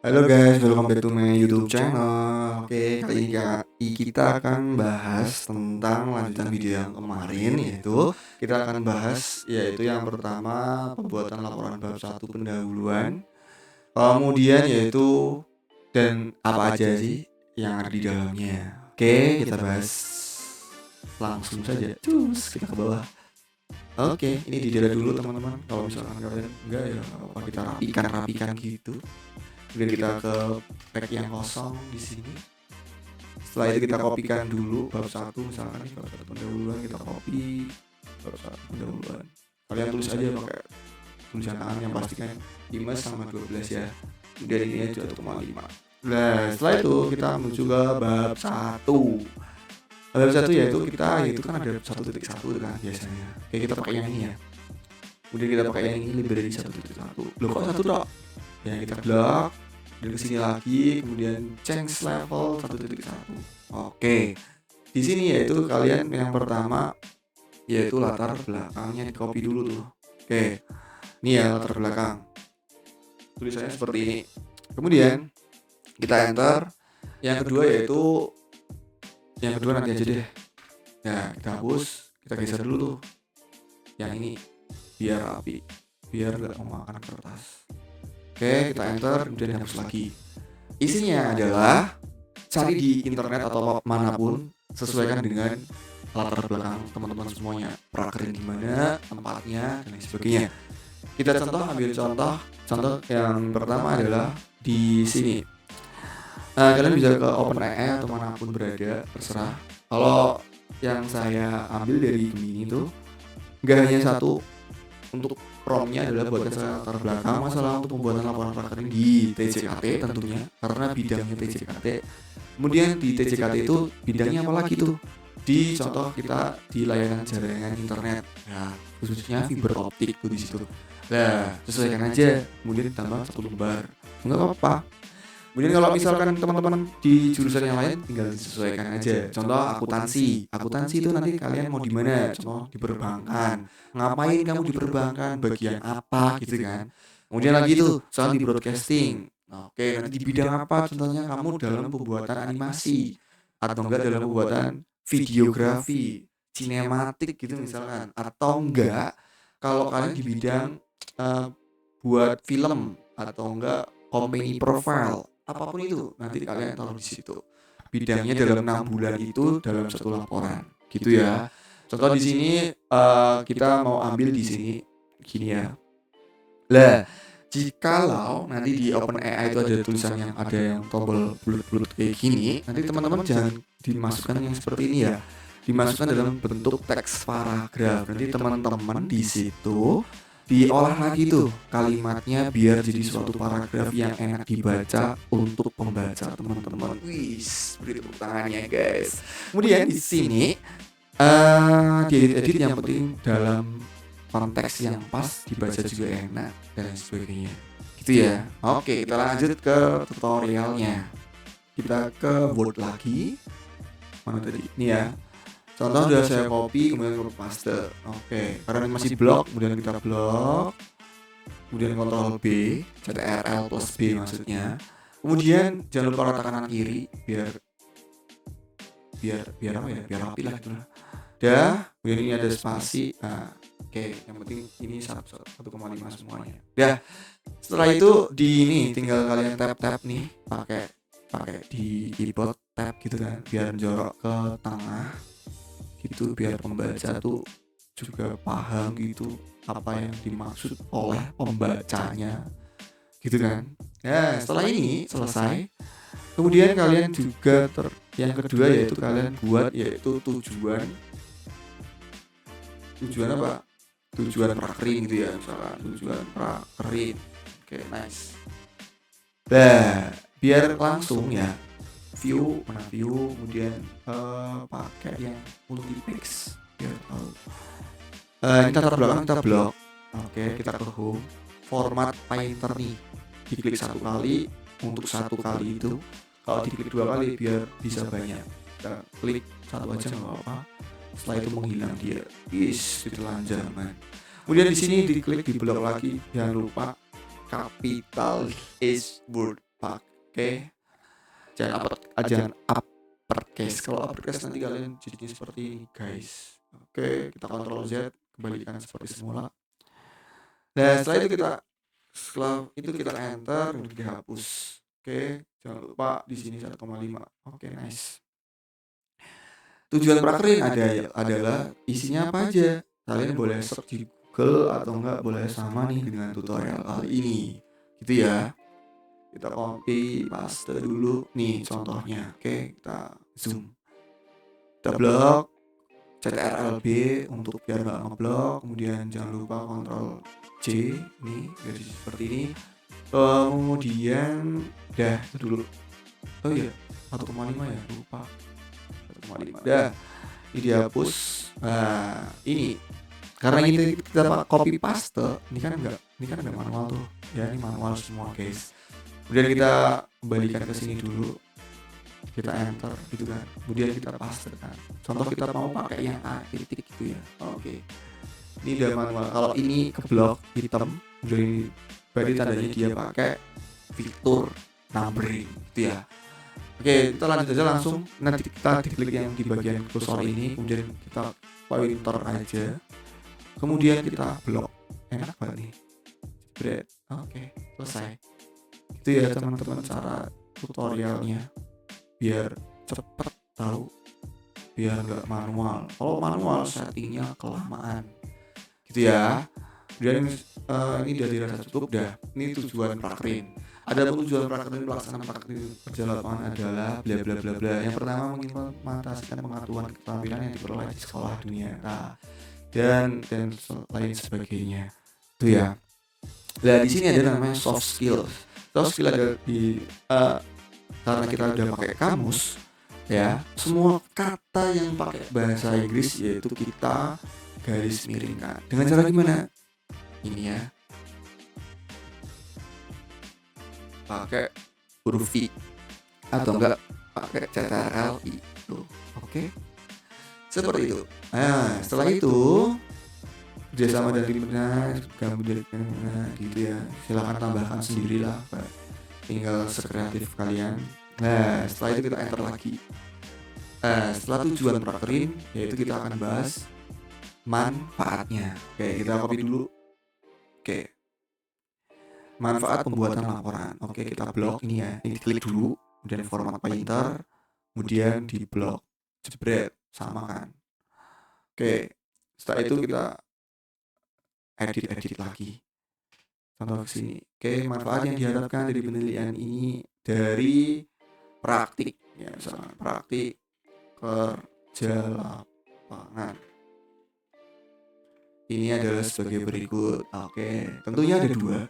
Halo guys, welcome back to my YouTube channel. Oke, kali ini kita akan bahas tentang lanjutan video yang kemarin, yaitu kita akan bahas yaitu yang pertama pembuatan laporan bab 1 pendahuluan. Kemudian yaitu dan apa aja sih yang ada di dalamnya. Oke, kita bahas langsung saja. Cus, kita ke bawah. Oke, ini didera dulu teman-teman. Kalau misalkan kalian enggak ya apa kita rapikan gitu. Kemudian kita ke pack yang kosong di sini. Setelah itu kita kopikan dulu bab 1 misalkan nih bab 1 pendahuluan kita copy bab 1 pendahuluan. Kalian tulis aja pakai tulisan tangan yang pastikan 5 sama 12 ya. Kemudian ini aja 1,5. Nah, setelah itu kita menuju ke bab 1. Bab 1 yaitu kan ada 1.1 kan biasanya. Oke, kita pakai yang ini ya. Kemudian kita pakai yang ini library 1.1. Loh kok 1 dok? Ya kita blok dan kesini lagi, kemudian change level 1.1. Oke, di sini yaitu kalian yang pertama yaitu latar belakangnya di copy dulu tuh. Oke, ini ya latar belakang, tulisannya seperti ini. Kemudian kita enter. Yang kedua yaitu nanti aja deh. Ya kita hapus, kita geser dulu tuh yang ini biar rapi, biar gak memakan kertas. Oke, kita enter, kemudian hapus lagi. Isinya adalah cari di internet atau manapun, sesuaikan dengan latar belakang teman-teman semuanya, prakerin di mana, tempatnya, dan lain sebagainya. Kita ambil contoh yang pertama adalah di sini. Kalian bisa ke OpenAI atau manapun berada, terserah. Kalau yang saya ambil dari Gemini itu, nggak hanya satu. Untuk promnya adalah buat latar belakang masalah untuk pembuatan laporan prakerin di TJKT tentunya, karena bidangnya TJKT. Kemudian di TJKT itu bidangnya apa lagi tuh? Di contoh kita di layanan jaringan internet, ya khususnya fiber optik tuh di situ. Nah, sesuaikan aja. Kemudian ditambah 1 lembar, nggak apa-apa. Kemudian kalau misalkan teman-teman di jurusan yang lain tinggal disesuaikan aja. Contoh akuntansi itu nanti kalian mau di mana? Contoh di perbankan. Ngapain kamu di perbankan? Bagian apa gitu kan? Kemudian lagi tuh soal di broadcasting. Oke, nanti di bidang apa? Contohnya kamu dalam pembuatan animasi atau enggak dalam pembuatan videografi, sinematik gitu misalkan. Atau enggak kalau kalian di bidang buat film atau enggak company profile, apapun itu nanti kalian taruh di situ. Bidangnya dalam 6 bulan itu dalam satu laporan, gitu ya. Contoh di sini kita mau ambil di sini gini ya. Lah, jikalau nanti di OpenAI itu ada tulisan yang ada yang tombol bulat-bulat kayak gini, nanti teman-teman jangan dimasukkan yang seperti ini ya. Dimasukkan dalam bentuk teks paragraf. Nanti teman-teman di situ diolah lagi tuh kalimatnya biar jadi suatu paragraf yang enak dibaca untuk pembaca teman-teman. Wis, beri tepuk tangannya guys. Kemudian di sini diedit-edit yang penting dalam konteks yang pas, dibaca juga enak dan lain sebagainya. Gitu ya. Oke, kita lanjut ke tutorialnya. Kita ke Word lagi. Mana tadi? Ini ya. Contoh udah saya copy kemudian paste. Oke, karena ini masih blok, kemudian kita blok. Kemudian Ctrl B, Ctrl plus B maksudnya. Kemudian jangan lupa rata kanan kiri biar apa ya? Biar rapi lah gitu lah. Dah, kemudian ini ada spasi. Nah, oke, yang penting ini 1,5 semuanya. Dah. Setelah itu di ini tinggal kalian tap nih pakai di keyboard tab gitu kan biar jorok ke tengah. Gitu biar pembaca tuh juga paham gitu apa yang dimaksud oleh pembacanya gitu kan. Nah, setelah ini selesai, kemudian kalian juga yang kedua yaitu kalian buat yaitu tujuan apa? Tujuan prakerin gitu ya, misalkan tujuan prakerin. Oke, nice. Nah, biar langsung ya view, kemudian pakai yang multipix biar tahu. Ini latar belakang kita blok. Oke, kita ke home, format painter nih, diklik 1 kali untuk 1 kali itu. Kalau diklik 2 kali biar bisa banyak. Kita klik 1 aja nggak apa-apa. Setelah itu menghilang dia. Ditelanjang man. Kemudian di sini diklik di blok lagi, jangan lupa capital is word. pakai, jangan uppercase. Kalau uppercase nanti kalian jadinya seperti ini guys. Oke, kita Ctrl Z, kembalikan seperti semula. Nah setelah itu kita enter untuk dihapus. Oke, jangan lupa di sini 1,5. Oke, nice. Tujuan prakerin adalah isinya apa aja. Kalian boleh search di Google atau enggak boleh sama nih dengan tutorial kali ini. Gitu ya. Kita copy paste dulu nih contohnya. Oke, kita zoom. Kita blok CTRL-B untuk biar nggak ngeblok. Kemudian jangan lupa Ctrl C nih jadi seperti ini. Kemudian itu dulu. Oh iya, 1,5 ya, lupa. 1,5. Ini dihapus. Nah, ini karena kita copy paste, ini kan ada manual tuh. Ya, ini manual semua, guys. Kemudian kita kembalikan ke sini dulu. Kita enter gitu kan. Kemudian kita paste kan. Contoh kita mau pakai yang A titik gitu ya. Oke. Ini udah manual. Kalau ini keblok hitam, berarti tandanya dia pakai fitur numbering gitu ya. Oke, kita lanjut aja langsung. Nanti kita klik yang di bagian kursor ini, kemudian kita pointer aja. Kemudian kita blok. Enak banget nih. Jebret. Oke, selesai. Itu ya teman-teman cara tutorialnya. Biar cepet tahu. Biar nggak manual. Kalau manual settingnya kelamaan. Gitu ya. Dan ini udah dirasa cukup dah. Ini tujuan prakerin. Ada tujuan prakerin pelaksanaan prakerin kerja lapangan adalah bla bla bla bla. Yang pertama mengimplementasikan pengetahuan keterampilan yang diperoleh di sekolah dunia dan lain sebagainya. Itu ya. Nah di sini ada namanya soft skill. Soft skill ada di karena kita udah pakai kamus ya. Semua kata yang pakai bahasa Inggris yaitu kita garis miringkan. Dengan cara gimana? Ini ya. Pakai huruf I atau enggak pakai CTRL I tuh. Oke. Seperti itu. Nah, setelah itu kerjasama dan timnya kemudian gitu ya. Silakan tambahkan sendirilah, Pak. Tinggal sekreatif kalian. Nah, setelah itu kita enter lagi. Setelah tujuan prakerin yaitu kita akan bahas manfaatnya. Oke, kita copy dulu. Oke. Manfaat pembuatan laporan. Oke, kita blok ini ya. Ini klik dulu, kemudian format pointer, kemudian di blok. Jebret, sama kan. Oke. Setelah itu kita edit lagi. Contoh sini. Oke, manfaat yang diharapkan dari penelitian ini dari praktik ya, misalnya praktik kerja lapangan. Ini adalah sebagai berikut. Oke, tentunya ada dua.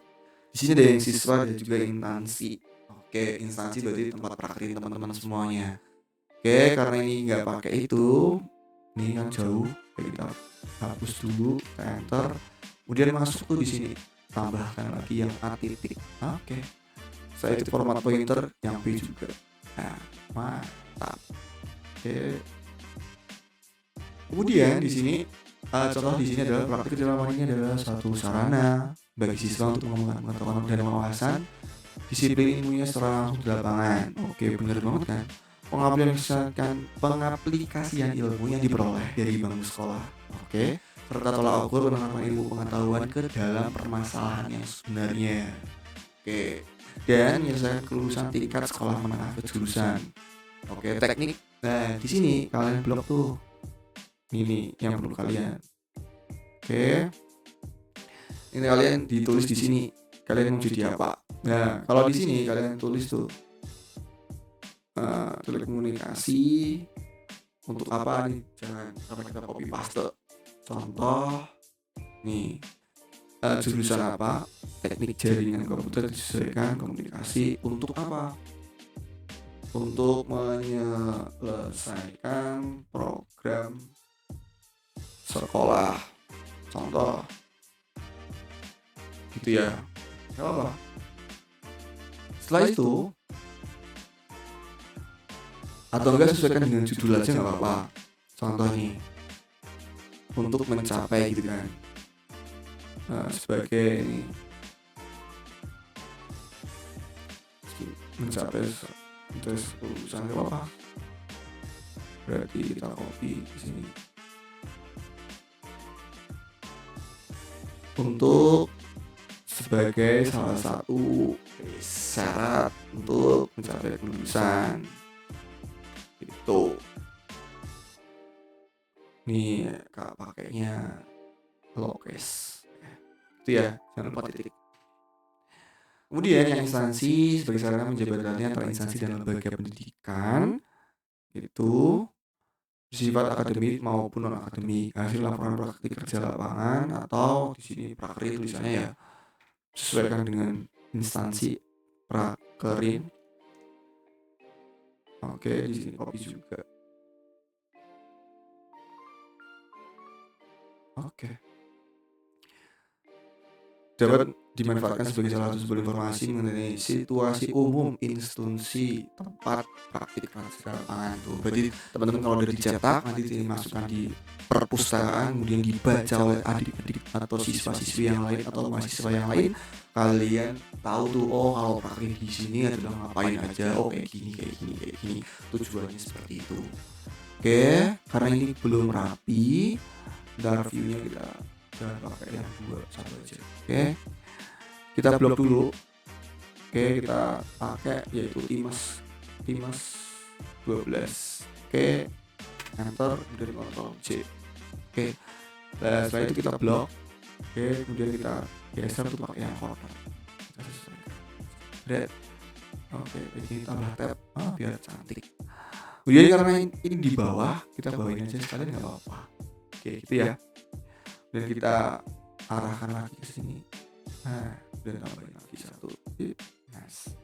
Di sini ada yang siswa dan juga instansi. Oke, instansi berarti tempat prakerin teman-teman semuanya. Oke, karena ini nggak pakai itu, ini kan jauh. Oke, kita hapus dulu, kita enter. Kemudian masuk tuh di sini, tambahkan lagi yang A titik. Oke, saya itu format pointer yang B juga. Nah, mantap. Oke. Kemudian di sini contoh di sini adalah praktik kerja lapangan ini adalah suatu sarana bagi siswa untuk mengembangkan pengetahuan dan wawasan disiplin ilmunya secara langsung di lapangan. Oke, benar banget kan? Pengaplikasian ilmu yang diperoleh dari bangku sekolah. Oke, serta tolak ukur penerapan ilmu pengetahuan ke dalam permasalahan yang sebenarnya. Oke, dan menyelesaikan kelulusan tingkat sekolah menengah kejurusan. Oke, teknik. Nah, di sini kalian blok tuh. Ini yang perlu kalian. Oke. Ini kalian ditulis di sini. Kalian mau jadi apa? Nah, kalau di sini kalian tulis tuh telekomunikasi untuk apa nih? Jangan sampai kita copy paste. Contoh nih jurusan apa? Teknik jaringan komputer disesuaikan komunikasi untuk apa? Untuk menyelesaikan program sekolah. Contoh gitu ya. Gak apa. Setelah itu atau enggak sesuaikan dengan judul aja nggak apa-apa. Contoh nih untuk mencapai gitu kan. Sebagai mencapai tes lulusan gak apa-apa. Berarti kita copy di sini. Untuk sebagai salah satu syarat untuk mencapai kelulusan itu. Nih Kak pakainya Lokes. Itu ya, jangan lupa titik. Kemudian yang instansi sebagai sarana menjabatannya antara instansi dan lembaga pendidikan itu bersifat akademik maupun non akademik, hasil laporan praktik kerja lapangan atau di sini prakerin tulisannya ya, sesuaikan dengan instansi prakerin. Oke, di sini copy juga. Oke. Dapat dimanfaatkan sebagai salah satu sumber informasi mengenai situasi umum institusi tempat praktik kerja lapangan tuh. Berarti teman-teman kalau udah dicetak nanti dimasukkan di perpustakaan, kemudian dibaca oleh adik-adik atau siswa-siswi yang lain atau mahasiswa yang lain, kalian tahu tuh, oh kalau praktik di sini adalah ngapain aja, oh kayak gini, tujuannya seperti itu. Oke, karena ini belum rapi, dan reviewnya kita jangan pakai yang 2, 1 aja. Oke, kita blok dulu. Oke, kita pakai yaitu Timas 12. Oke, enter, kemudian Ctrl C. Oke, nah, setelah itu kita blok. Oke, kemudian kita geser tuh pakai yang kotak. Kita sesuaikan. Red. Oke, ini tambah tab biar cantik. Kemudian karena ini di bawah, kita bawain aja sekalian nggak apa-apa. Oke, gitu ya. Dan kita arahkan lagi ke sini. Nah, dan tambahin lagi 1. Nice.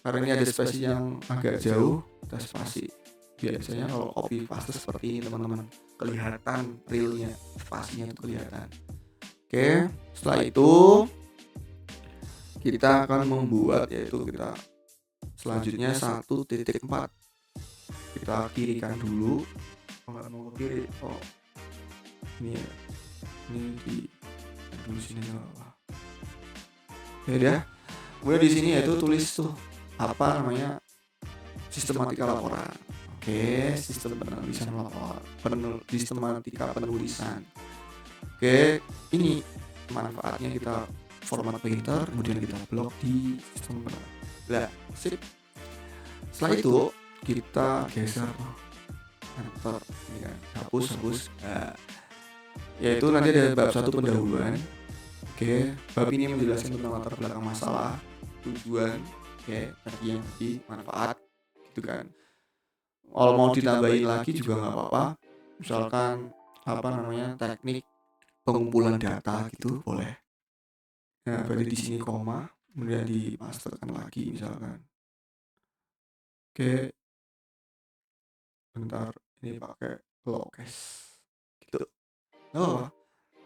Karena ini ada spasi yang agak jauh, kita spasi. Biasanya kalau copy paste seperti ini teman-teman, kelihatan realnya, spasinya itu kelihatan. Oke, setelah itu kita akan membuat yaitu kita selanjutnya 1.4. Kita kirikan dulu. Kalau mau ke kiri, oh ini ya. Ini di dulu sini apa? Ya udah. Kemudian di sini yaitu tulis tuh apa namanya sistematika laporan. Oke, sistem penulisan laporan, sistematika penulisan. Oke, ini manfaatnya kita format printer, kemudian kita blok di sistem penulisan. Lah, sip. Setelah itu kita geser enter ini kan, hapus. Nah, yaitu nanti ada bab 1 pendahuluan. Oke, bab ini menjelaskan tentang latar belakang masalah, tujuan, strategi, manfaat, gitu kan. Kalau mau ditambahin lagi juga nggak apa-apa. Misalkan apa namanya teknik pengumpulan data gitu boleh. Nah, berarti di sini koma, kemudian dimasterkan lagi misalkan. Oke, bentar ini pakai Lokes, gitu. Oh.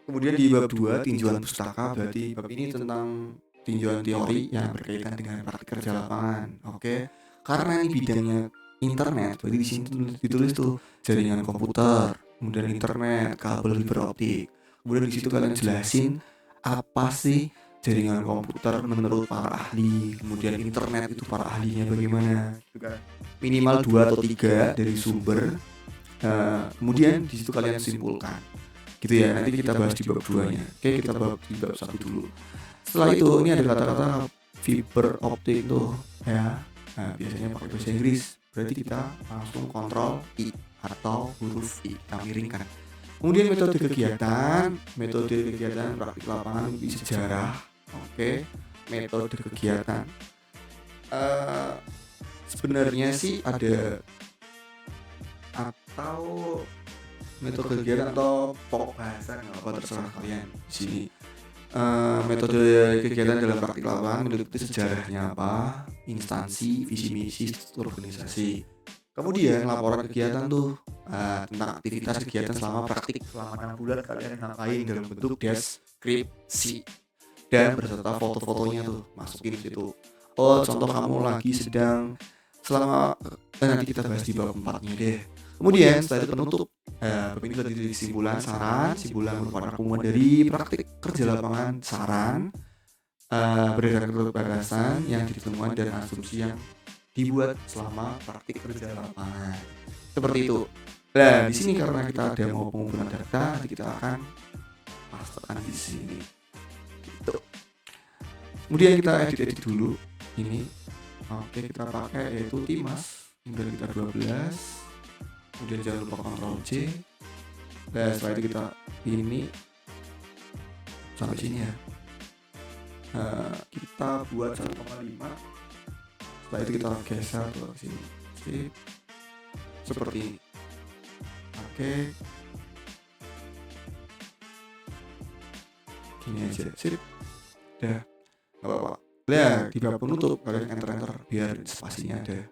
Kemudian di bab 2 tinjauan pustaka, berarti bab ini tentang tinjauan teori yang berkaitan dengan praktik kerja lapangan. Oke. Karena ini bidangnya internet, berarti di sini ditulis tuh jaringan komputer, kemudian internet, kabel fiber optik. Kemudian di situ kalian jelasin apa sih jaringan komputer menurut para ahli, kemudian internet itu para ahlinya bagaimana, gitu kan. Minimal 2 atau 3 dari sumber. Kemudian di situ kalian simpulkan. Gitu ya, nanti kita bahas di bab 2-nya. Oke, kita bahas di bab 1 dulu. Setelah itu ini ada kata-kata fiber optik tuh ya. Nah, biasanya pakai bahasa Inggris. Berarti kita langsung kontrol I atau huruf I, kita miringkan. Kemudian metode kegiatan praktik lapangan di sejarah. Oke, metode kegiatan. Sebenarnya sih ada atau metode kegiatan atau pokok bahasa nggak apa terserah kalian di sini. Metode kegiatan dalam praktik lapangan meliputi sejarahnya apa, instansi, visi misi, struktur organisasi. Kemudian laporan kegiatan tuh tentang aktivitas kegiatan selama praktik selama 6 bulan kalian ngapain dalam bentuk deskripsi dan beserta foto-fotonya tuh masukin situ. Oh, contoh kamu lagi sedang selama nanti kita bahas di bab 4-nya deh. Kemudian setelah itu penutup. Bab ini terdiri dari simpulan, saran. Simpulan merupakan rangkuman dari praktik kerja lapangan, saran. berdasarkan batasan yang ditemukan dan asumsi yang dibuat selama praktik kerja lapangan. Seperti itu. Nah, di sini karena kita ada mau pengumpulan data, nanti kita akan pastekan di sini. Gitu. Kemudian kita edit dulu ini. Oke, kita pakai yaitu Timas. Kemudian kita 12. Kemudian jangan lupa Ctrl C. Nah, setelah itu kita ini sampai sini ya. Kita buat 1,5. Setelah itu kita geser ke sini. Sip. Seperti ini. Oke. Gini aja. Sip. Udah. Gak apa-apa. Nah, di bab penutup kalian enter biar spasinya ada.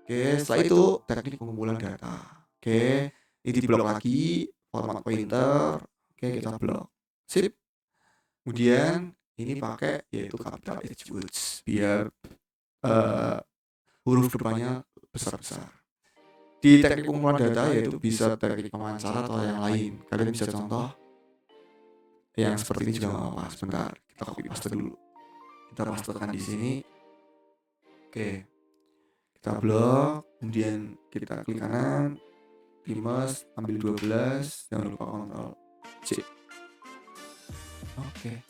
Oke, setelah itu teknik pengumpulan data. Oke, ini di blok lagi, format pointer. Oke, kita blok. Sip. Kemudian ini pakai yaitu capital H words biar huruf depannya besar-besar. Di teknik pengumpulan data yaitu bisa teknik pemancar atau yang lain. Kalian bisa contoh yang seperti ini juga nggak apa-apa. Sebentar, kita copy paste dulu. Kita pastekan di sini. Oke, kita blok, kemudian kita klik kanan, Timas, ambil 12, jangan lupa Ctrl C. Oke.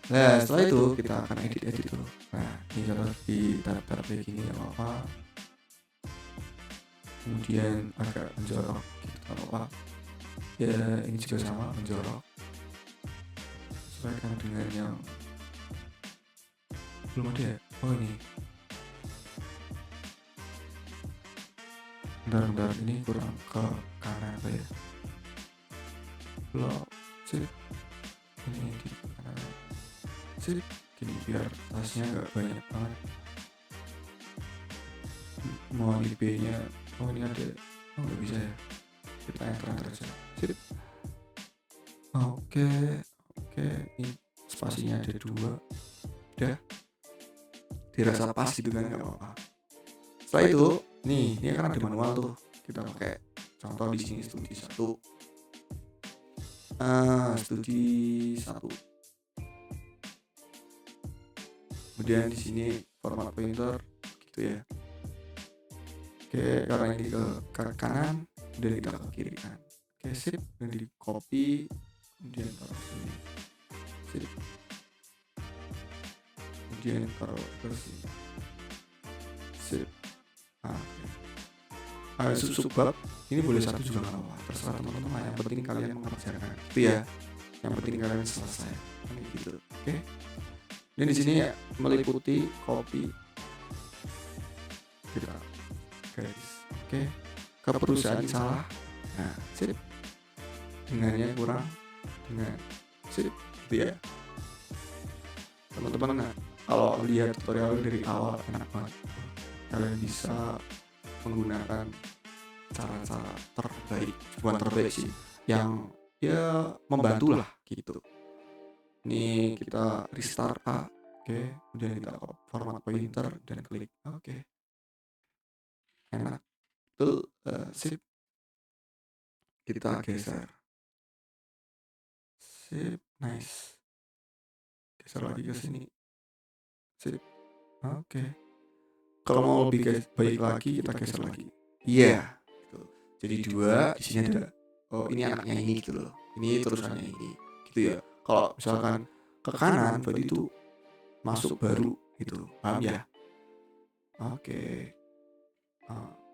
Nah, setelah itu kita akan edit dulu. Nah, ini kalau di tab-tab kayak gini nggak apa-apa. Kemudian agak menjorok gitu nggak apa-apa. Ya, ini juga sama menjorok. Sesuaikan dengan yang belum ada ya? Oh ini. Bentar, ini kurang ke kanan apa ya? Blok, sip. Ini di kanan. Sip. Gini biar tasnya nggak banyak banget. Mau di B-nya, oh ini ada. Oh nggak bisa ya? Kita enter aja. Sip. Oke. Ini spasinya ada 2. Udah. Dirasa pas gitu kan nggak apa-apa. Setelah itu, nih, ini kan ada manual tuh. Kita pakai contoh di sini studi 1. Studi 1. Kemudian di sini format pointer gitu ya. Oke, karena ini ke kanan, kemudian kita ke kiri kan. Oke, sip, dan di copy, kemudian taruh sini. Sip. Kemudian taruh ke sini. Sip. Oke. Subbab ini boleh 1 juga nggak apa-apa, terserah teman-teman. Yang penting kalian mengerjakan, gitu ya. Yang penting kalian selesai, kan gitu. Oke. Dan di sini ya, meliputi copy kita, guys. Oke. Ke perusahaan salah. Nah, sip. Dengannya kurang, dengan sip, gitu ya. Teman-teman, nah, kalau lihat tutorial dari awal enak banget. Kalian bisa menggunakan cara-cara terbaik, bukan terbaik sih, yang ya membantu lah gitu. Ini kita restart A, oke, kemudian kita format pointer dan klik, oke, enak, tuh, sip, kita geser, sip, nice, geser lagi ke sini, sip, oke. Kalau mau lebih baik lagi kita geser lagi, iya. Jadi 2 di sini ada, oh ini anaknya ini gitu loh, ini terusannya ini gitu ya. Kalau misalkan ke kanan berarti itu masuk baru gitu, paham ya? Oke.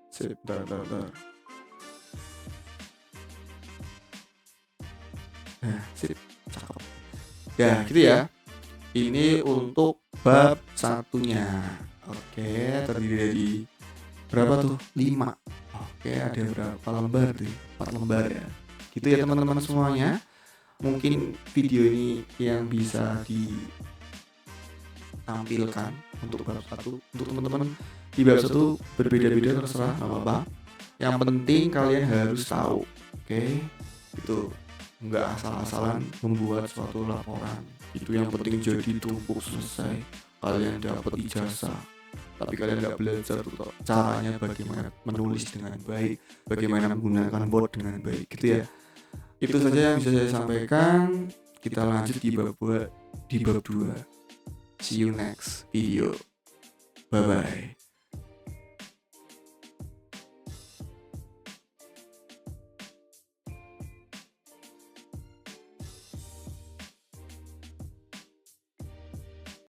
Sip, bentar. Nah, sip, cakep. Ya gitu ya. Ini untuk bab 1-nya. Oke, terdiri dari berapa tuh? 5. Oke, ada berapa lembar tuh? 4 lembar ya. Gitu ya teman-teman semuanya. Mungkin video ini yang bisa ditampilkan untuk bab 1. Untuk teman-teman di bab 1 berbeda-beda terserah, nggak apa-apa. Yang penting kalian harus tahu. Oke, itu nggak asal-asalan membuat suatu laporan. Itu yang penting jadi tumpuk selesai. Kalian dapat ijazah, tapi kalian nggak belajar tuh caranya bagaimana menulis dengan baik, bagaimana menggunakan Word dengan baik, gitu ya. Itu saja yang bisa saya sampaikan. Kita lanjut di bab 2. See you next video. Bye bye.